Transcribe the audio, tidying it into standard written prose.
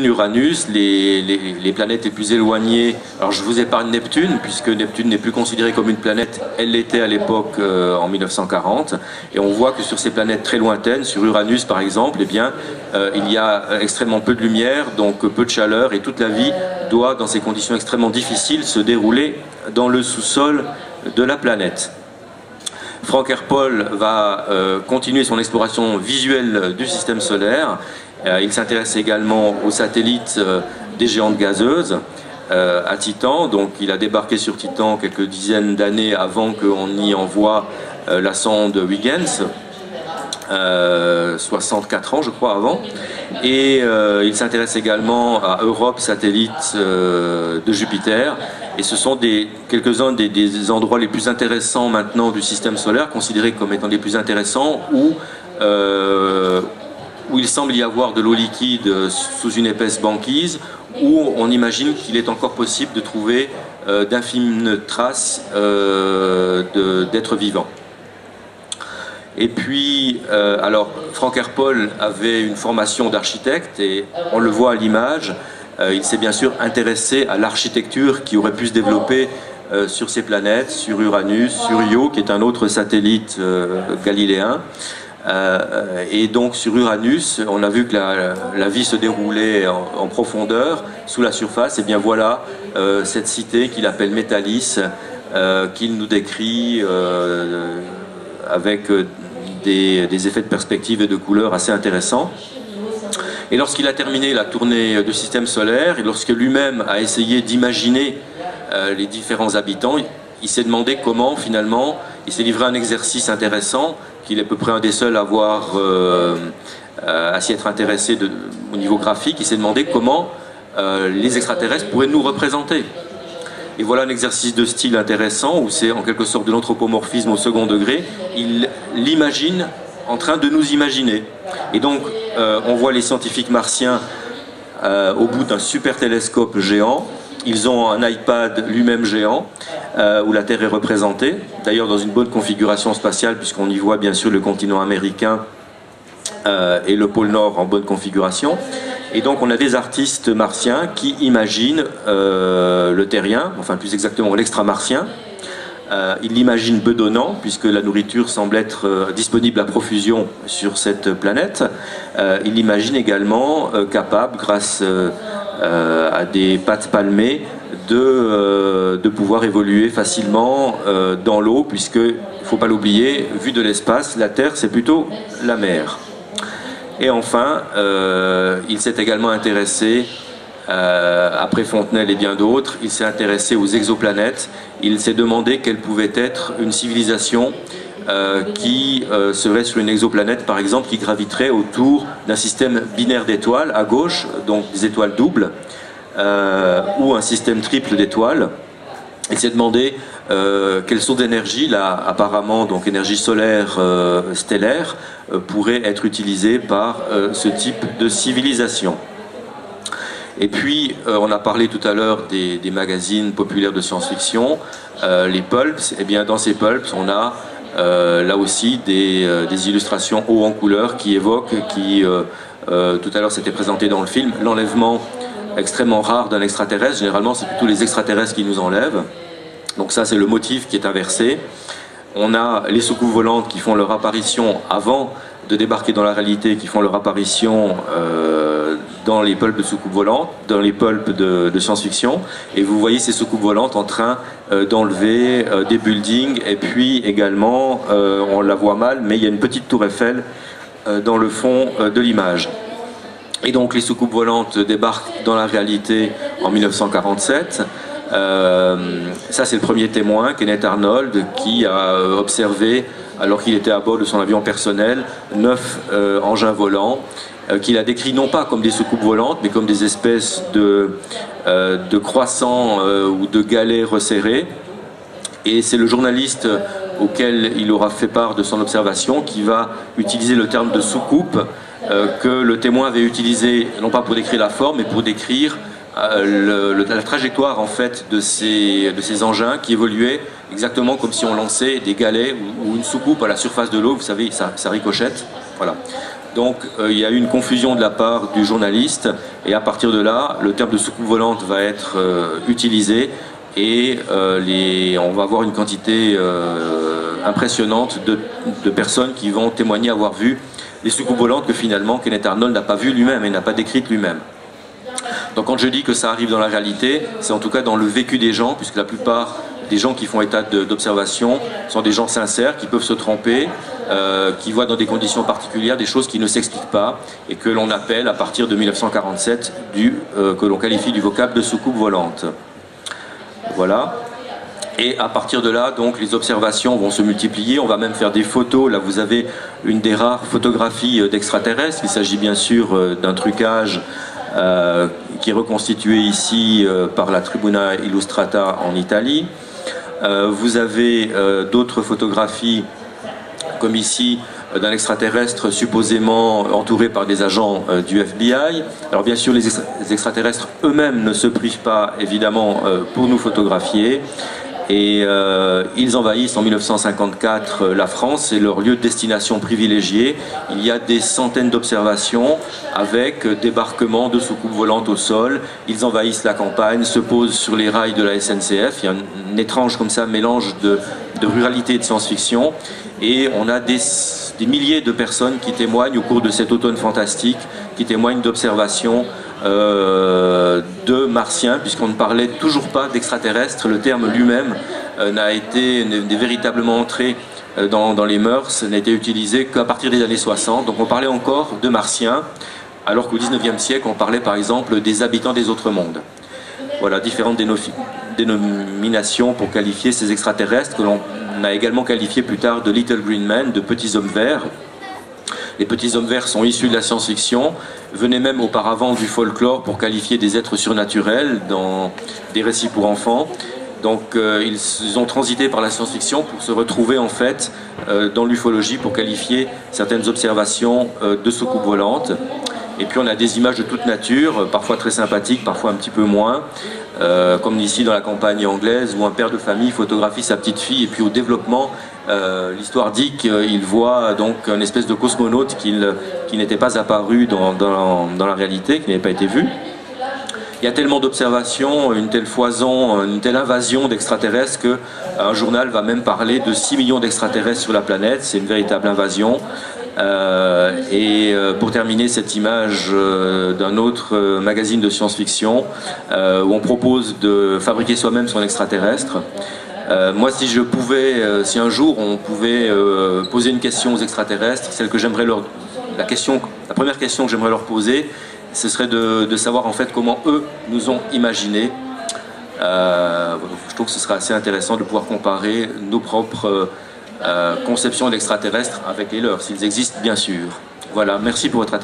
Uranus, les planètes les plus éloignées. Alors je vous épargne Neptune, puisque Neptune n'est plus considérée comme une planète, elle l'était à l'époque en 1940. Et on voit que sur ces planètes très lointaines, sur Uranus par exemple, eh bien, il y a extrêmement peu de lumière, donc peu de chaleur, et toute la vie doit, dans ces conditions extrêmement difficiles, se dérouler dans le sous-sol de la planète. Frank Herpol va continuer son exploration visuelle du système solaire. Il s'intéresse également aux satellites des géantes gazeuses à Titan. Donc il a débarqué sur Titan quelques dizaines d'années avant qu'on y envoie la sonde Huygens, 64 ans je crois avant. Et il s'intéresse également à Europe, satellite de Jupiter. Et ce sont quelques-uns des endroits les plus intéressants maintenant du système solaire, considérés comme étant les plus intéressants, où il semble y avoir de l'eau liquide sous une épaisse banquise, où on imagine qu'il est encore possible de trouver d'infimes traces d'êtres vivants. Et puis, alors, Frank Herpol avait une formation d'architecte, et on le voit à l'image. Il s'est bien sûr intéressé à l'architecture qui aurait pu se développer sur ces planètes, sur Uranus, sur Io, qui est un autre satellite galiléen. Et donc sur Uranus, on a vu que la vie se déroulait en profondeur, sous la surface. Et bien voilà cette cité qu'il appelle Métalis, qu'il nous décrit avec des effets de perspective et de couleurs assez intéressants. Et lorsqu'il a terminé la tournée du système solaire, et lorsque lui-même a essayé d'imaginer les différents habitants, il s'est demandé comment finalement, il s'est livré à un exercice intéressant, qu'il est à peu près un des seuls à s'y être intéressé au niveau graphique. Il s'est demandé comment les extraterrestres pourraient nous représenter. Et voilà un exercice de style intéressant, où c'est en quelque sorte de l'anthropomorphisme au second degré. Il l'imagine en train de nous imaginer. Et donc, on voit les scientifiques martiens au bout d'un super télescope géant. Ils ont un iPad lui-même géant, où la Terre est représentée. D'ailleurs, dans une bonne configuration spatiale, puisqu'on y voit bien sûr le continent américain et le pôle Nord en bonne configuration. Et donc, on a des artistes martiens qui imaginent le terrien, enfin plus exactement l'extramartien. Il l'imagine bedonnant, puisque la nourriture semble être disponible à profusion sur cette planète. Il l'imagine également capable, grâce à des pattes palmées, de pouvoir évoluer facilement dans l'eau, puisque, il ne faut pas l'oublier, vu de l'espace, la Terre c'est plutôt la mer. Et enfin, il s'est également intéressé, après Fontenelle et bien d'autres, il s'est intéressé aux exoplanètes. Il s'est demandé quelle pouvait être une civilisation qui serait sur une exoplanète, par exemple, qui graviterait autour d'un système binaire d'étoiles à gauche, donc des étoiles doubles, ou un système triple d'étoiles. Il s'est demandé quelles sources d'énergie, là apparemment donc énergie solaire stellaire, pourrait être utilisée par ce type de civilisation. Et puis, on a parlé tout à l'heure des magazines populaires de science-fiction, les pulps. Et bien, dans ces pulps, on a là aussi des illustrations haut en couleur qui évoquent, tout à l'heure c'était présenté dans le film, l'enlèvement extrêmement rare d'un extraterrestre. Généralement, c'est plutôt les extraterrestres qui nous enlèvent. Donc ça, c'est le motif qui est inversé. On a les soucoupes volantes qui font leur apparition avant de débarquer dans la réalité, qui font leur apparition dans les pulps de soucoupes volantes, dans les pulps de science-fiction. Et vous voyez ces soucoupes volantes en train d'enlever des buildings. Et puis également, on la voit mal, mais il y a une petite tour Eiffel dans le fond de l'image. Et donc les soucoupes volantes débarquent dans la réalité en 1947. Ça c'est le premier témoin, Kenneth Arnold, qui a observé, alors qu'il était à bord de son avion personnel, 9 engins volants, qu'il a décrits non pas comme des soucoupes volantes, mais comme des espèces de croissants ou de galets resserrés. Et c'est le journaliste auquel il aura fait part de son observation qui va utiliser le terme de soucoupe que le témoin avait utilisé, non pas pour décrire la forme, mais pour décrire la trajectoire en fait de ces engins qui évoluaient exactement comme si on lançait des galets ou une soucoupe à la surface de l'eau. Vous savez, ça ricochette. Voilà. Donc il y a eu une confusion de la part du journaliste, et à partir de là, le terme de soucoupe volante va être utilisé, et on va avoir une quantité impressionnante de personnes qui vont témoigner avoir vu des soucoupes volantes que finalement Kenneth Arnold n'a pas vues lui-même et n'a pas décrites lui-même. Donc quand je dis que ça arrive dans la réalité, c'est en tout cas dans le vécu des gens, puisque la plupart des gens qui font état d'observation sont des gens sincères, qui peuvent se tromper, qui voient dans des conditions particulières des choses qui ne s'expliquent pas, et que l'on appelle à partir de 1947, que l'on qualifie du vocable de soucoupe volante. Voilà. Et à partir de là, donc, les observations vont se multiplier. On va même faire des photos. Là, vous avez une des rares photographies d'extraterrestres. Il s'agit bien sûr d'un trucage qui est reconstitué ici par la Tribuna Illustrata en Italie. Vous avez d'autres photographies, comme ici, d'un extraterrestre supposément entouré par des agents du FBI. Alors bien sûr, les extraterrestres eux-mêmes ne se privent pas, évidemment, pour nous photographier. Et ils envahissent en 1954 la France, c'est leur lieu de destination privilégié. Il y a des centaines d'observations avec débarquement de soucoupes volantes au sol. Ils envahissent la campagne, se posent sur les rails de la SNCF. Il y a un étrange comme ça mélange de ruralité et de science-fiction. Et on a des milliers de personnes qui témoignent au cours de cet automne fantastique, qui témoignent d'observations de martiens, puisqu'on ne parlait toujours pas d'extraterrestres. Le terme lui-même n'est véritablement entré dans les mœurs, n'a été utilisé qu'à partir des années 60. Donc on parlait encore de martiens, alors qu'au 19e siècle, on parlait par exemple des habitants des autres mondes. Voilà, différentes dénominations pour qualifier ces extraterrestres, que l'on a également qualifié plus tard de Little Green Men, de petits hommes verts. Les petits hommes verts sont issus de la science-fiction, venaient même auparavant du folklore pour qualifier des êtres surnaturels dans des récits pour enfants. Donc ils ont transité par la science-fiction pour se retrouver en fait dans l'ufologie pour qualifier certaines observations de soucoupes volantes. Et puis on a des images de toute nature, parfois très sympathiques, parfois un petit peu moins, comme ici dans la campagne anglaise où un père de famille photographie sa petite fille, et puis au développement, l'histoire dit qu'il voit donc une espèce de cosmonaute qui n'était pas apparu dans la réalité, qui n'avait pas été vu. Il y a tellement d'observations, une telle foison, une telle invasion d'extraterrestres qu'un journal va même parler de 6 millions d'extraterrestres sur la planète. C'est une véritable invasion. Pour terminer, cette image d'un autre magazine de science-fiction où on propose de fabriquer soi-même son extraterrestre. Moi, si un jour on pouvait poser une question aux extraterrestres, celle que j'aimerais la première question que j'aimerais leur poser, ce serait de savoir en fait comment eux nous ont imaginés. Je trouve que ce serait assez intéressant de pouvoir comparer nos propres conceptions d'extraterrestres avec les leurs, s'ils existent bien sûr. Voilà, merci pour votre attention.